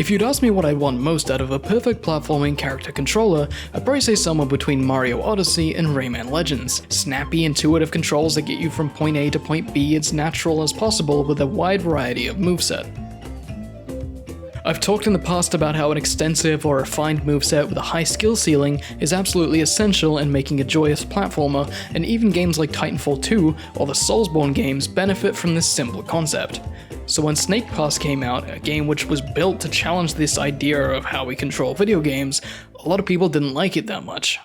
If you'd ask me what I want most out of a perfect platforming character controller, I'd probably say somewhere between Mario Odyssey and Rayman Legends. Snappy, intuitive controls that get you from point A to point B as natural as possible with a wide variety of moveset. I've talked in the past about how an extensive or refined moveset with a high skill ceiling is absolutely essential in making a joyous platformer, and even games like Titanfall 2 or the Soulsborne games benefit from this simple concept. So when Snake Pass came out, a game which was built to challenge this idea of how we control video games, a lot of people didn't like it that much.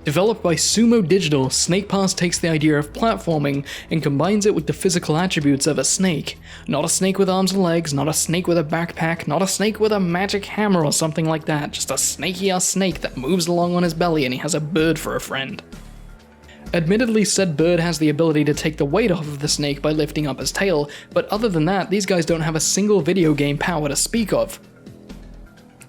Developed by Sumo Digital, Snake Pass takes the idea of platforming and combines it with the physical attributes of a snake. Not a snake with arms and legs, not a snake with a backpack, not a snake with a magic hammer or something like that, just a snaky-ass snake that moves along on his belly and he has a bird for a friend. Admittedly, said bird has the ability to take the weight off of the snake by lifting up his tail, but other than that, these guys don't have a single video game power to speak of.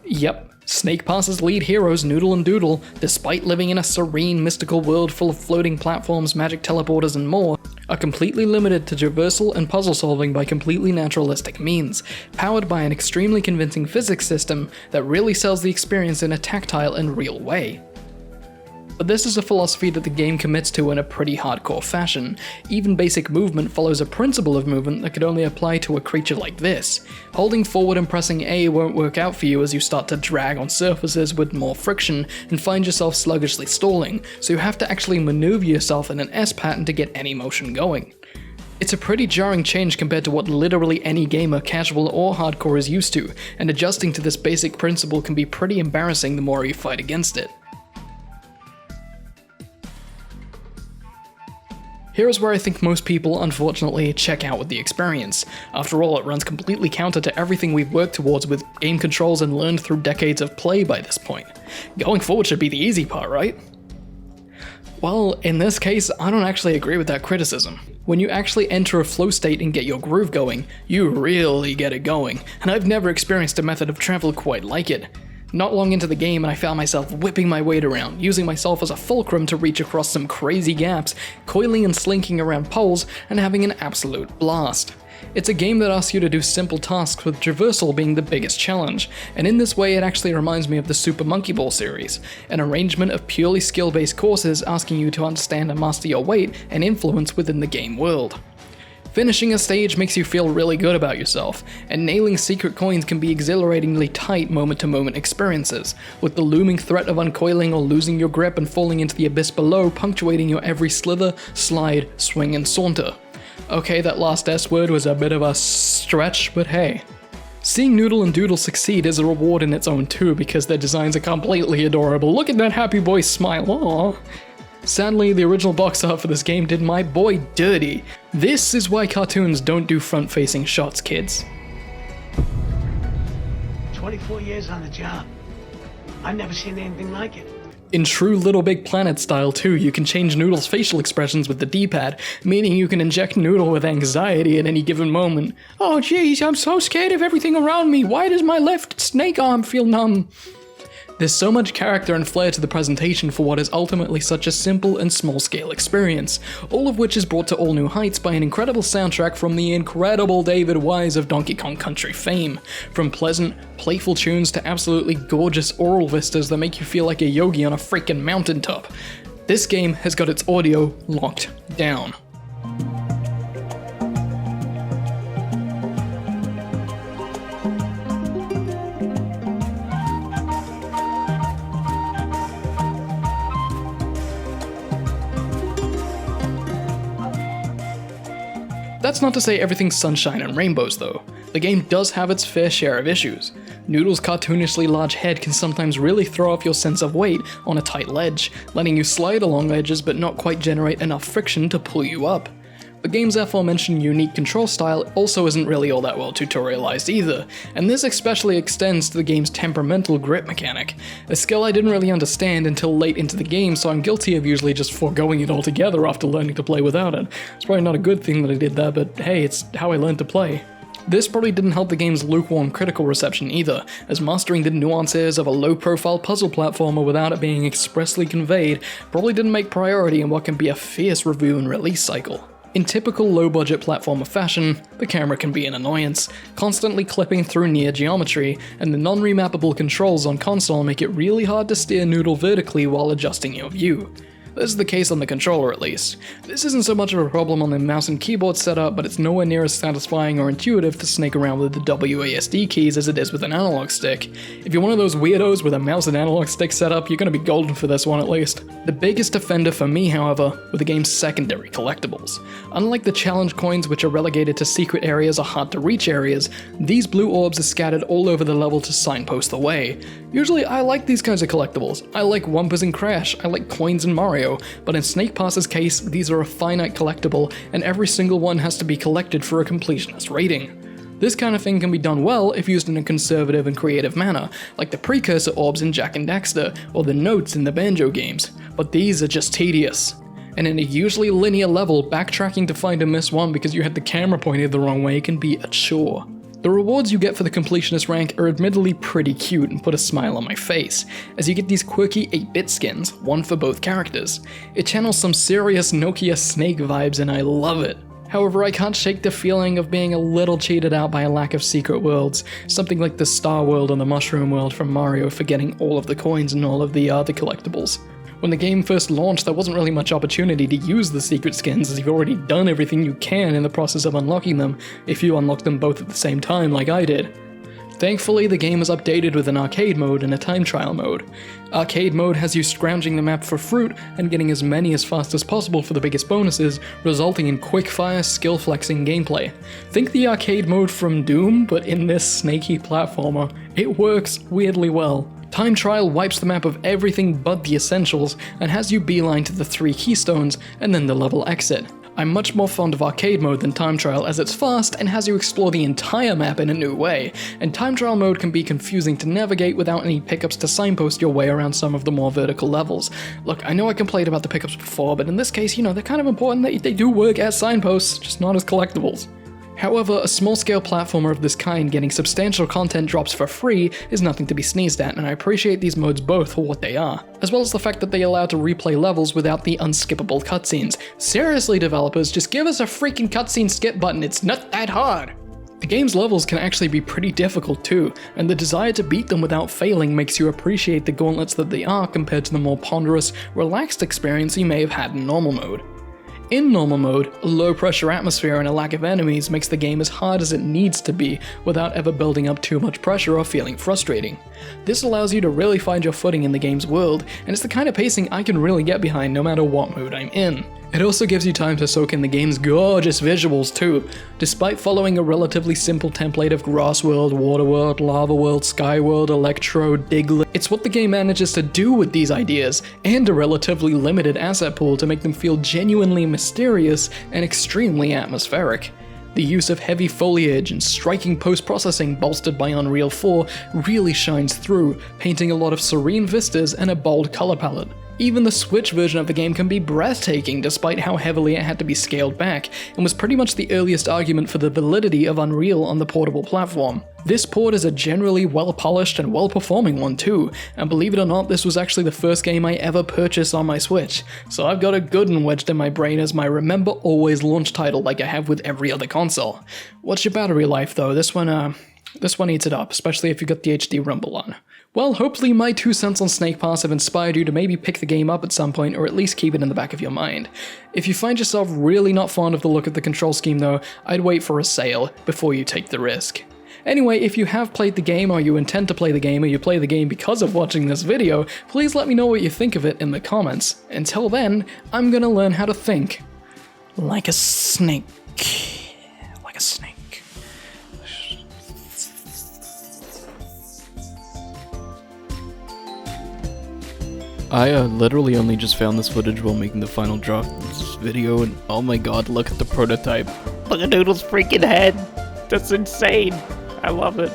Yep. Snake Pass's lead heroes, Noodle and Doodle, despite living in a serene, mystical world full of floating platforms, magic teleporters, and more, are completely limited to traversal and puzzle solving by completely naturalistic means, powered by an extremely convincing physics system that really sells the experience in a tactile and real way. But this is a philosophy that the game commits to in a pretty hardcore fashion. Even basic movement follows a principle of movement that could only apply to a creature like this. Holding forward and pressing A won't work out for you as you start to drag on surfaces with more friction and find yourself sluggishly stalling, so you have to actually maneuver yourself in an S pattern to get any motion going. It's a pretty jarring change compared to what literally any gamer, casual or hardcore, is used to, and adjusting to this basic principle can be pretty embarrassing the more you fight against it. Here's where I think most people, unfortunately, check out with the experience. After all, it runs completely counter to everything we've worked towards with game controls and learned through decades of play by this point. Going forward should be the easy part, right? Well, in this case, I don't actually agree with that criticism. When you actually enter a flow state and get your groove going, you really get it going, and I've never experienced a method of travel quite like it. Not long into the game and I found myself whipping my weight around, using myself as a fulcrum to reach across some crazy gaps, coiling and slinking around poles, and having an absolute blast. It's a game that asks you to do simple tasks with traversal being the biggest challenge, and in this way it actually reminds me of the Super Monkey Ball series, an arrangement of purely skill-based courses asking you to understand and master your weight and influence within the game world. Finishing a stage makes you feel really good about yourself, and nailing secret coins can be exhilaratingly tight moment-to-moment experiences, with the looming threat of uncoiling or losing your grip and falling into the abyss below punctuating your every slither, slide, swing, and saunter. Okay, that last S word was a bit of a stretch, but hey. Seeing Noodle and Doodle succeed is a reward in its own too, because their designs are completely adorable. Look at that happy boy smile, aww. Sadly, the original box art for this game did my boy dirty. This is why cartoons don't do front-facing shots, kids. 24 years on the job. I've never seen anything like it. In true Little Big Planet style too, you can change Noodle's facial expressions with the D-pad, meaning you can inject Noodle with anxiety at any given moment. Oh jeez, I'm so scared of everything around me. Why does my left snake arm feel numb? There's so much character and flair to the presentation for what is ultimately such a simple and small-scale experience, all of which is brought to all new heights by an incredible soundtrack from the incredible David Wise of Donkey Kong Country fame. From pleasant, playful tunes to absolutely gorgeous aural vistas that make you feel like a yogi on a freaking mountaintop. This game has got its audio locked down. That's not to say everything's sunshine and rainbows though. The game does have its fair share of issues. Noodle's cartoonishly large head can sometimes really throw off your sense of weight on a tight ledge, letting you slide along edges but not quite generate enough friction to pull you up. The game's aforementioned unique control style also isn't really all that well tutorialized either, and this especially extends to the game's temperamental grip mechanic, a skill I didn't really understand until late into the game, so I'm guilty of usually just foregoing it altogether after learning to play without it. It's probably not a good thing that I did that, but hey, it's how I learned to play. This probably didn't help the game's lukewarm critical reception either, as mastering the nuances of a low-profile puzzle platformer without it being expressly conveyed probably didn't make priority in what can be a fierce review and release cycle. In typical low-budget platformer fashion, the camera can be an annoyance, constantly clipping through near geometry, and the non-remappable controls on console make it really hard to steer Noodle vertically while adjusting your view. This is the case on the controller at least. This isn't so much of a problem on the mouse and keyboard setup, but it's nowhere near as satisfying or intuitive to snake around with the WASD keys as it is with an analog stick. If you're one of those weirdos with a mouse and analog stick setup, you're gonna be golden for this one at least. The biggest offender for me, however, were the game's secondary collectibles. Unlike the challenge coins, which are relegated to secret areas or hard to reach areas, these blue orbs are scattered all over the level to signpost the way. Usually I like these kinds of collectibles. I like Wumpas in Crash, I like coins in Mario, but in Snake Pass's case, these are a finite collectible, and every single one has to be collected for a completionist rating. This kind of thing can be done well if used in a conservative and creative manner, like the precursor orbs in Jak and Daxter, or the notes in the Banjo games, but these are just tedious. And in a usually linear level, backtracking to find a missed one because you had the camera pointed the wrong way can be a chore. The rewards you get for the completionist rank are admittedly pretty cute and put a smile on my face, as you get these quirky 8-bit skins, one for both characters. It channels some serious Nokia Snake vibes and I love it. However, I can't shake the feeling of being a little cheated out by a lack of secret worlds, something like the Star World and the Mushroom World from Mario for getting all of the coins and all of the other collectibles. When the game first launched, there wasn't really much opportunity to use the secret skins as you've already done everything you can in the process of unlocking them, if you unlock them both at the same time like I did. Thankfully, the game was updated with an arcade mode and a time trial mode. Arcade mode has you scrounging the map for fruit and getting as many as fast as possible for the biggest bonuses, resulting in quick-fire, skill-flexing gameplay. Think the arcade mode from Doom, but in this snaky platformer. It works weirdly well. Time Trial wipes the map of everything but the essentials and has you beeline to the 3 keystones and then the level exit. I'm much more fond of arcade mode than Time Trial as it's fast and has you explore the entire map in a new way, and Time Trial mode can be confusing to navigate without any pickups to signpost your way around some of the more vertical levels. Look, I know I complained about the pickups before, but in this case, they're kind of important that they do work as signposts, just not as collectibles. However, a small-scale platformer of this kind getting substantial content drops for free is nothing to be sneezed at, and I appreciate these modes both for what they are, as well as the fact that they allow to replay levels without the unskippable cutscenes. Seriously, developers, just give us a freaking cutscene skip button, it's not that hard! The game's levels can actually be pretty difficult too, and the desire to beat them without failing makes you appreciate the gauntlets that they are compared to the more ponderous, relaxed experience you may have had in normal mode. In normal mode, a low-pressure atmosphere and a lack of enemies makes the game as hard as it needs to be without ever building up too much pressure or feeling frustrating. This allows you to really find your footing in the game's world, and it's the kind of pacing I can really get behind no matter what mood I'm in. It also gives you time to soak in the game's gorgeous visuals too. Despite following a relatively simple template of Grass World, Water World, Lava World, Sky World, Electro, Diglett, it's what the game manages to do with these ideas, and a relatively limited asset pool to make them feel genuinely mysterious and extremely atmospheric. The use of heavy foliage and striking post-processing bolstered by Unreal 4 really shines through, painting a lot of serene vistas and a bold color palette. Even the Switch version of the game can be breathtaking despite how heavily it had to be scaled back, and was pretty much the earliest argument for the validity of Unreal on the portable platform. This port is a generally well-polished and well-performing one too, and believe it or not, this was actually the first game I ever purchased on my Switch, so I've got a good one wedged in my brain as my remember always launch title like I have with every other console. What's your battery life though? This one eats it up, especially if you got the HD Rumble on. Well, hopefully my 2 cents on Snake Pass have inspired you to maybe pick the game up at some point, or at least keep it in the back of your mind. If you find yourself really not fond of the look of the control scheme though, I'd wait for a sale before you take the risk. Anyway, if you have played the game, or you intend to play the game, or you play the game because of watching this video, please let me know what you think of it in the comments. Until then, I'm gonna learn how to think like a snake. Like a snake. I literally only just found this footage while making the final draft of this video, and oh my god, look at the prototype. Look at Noodle's freaking head. That's insane. I love it.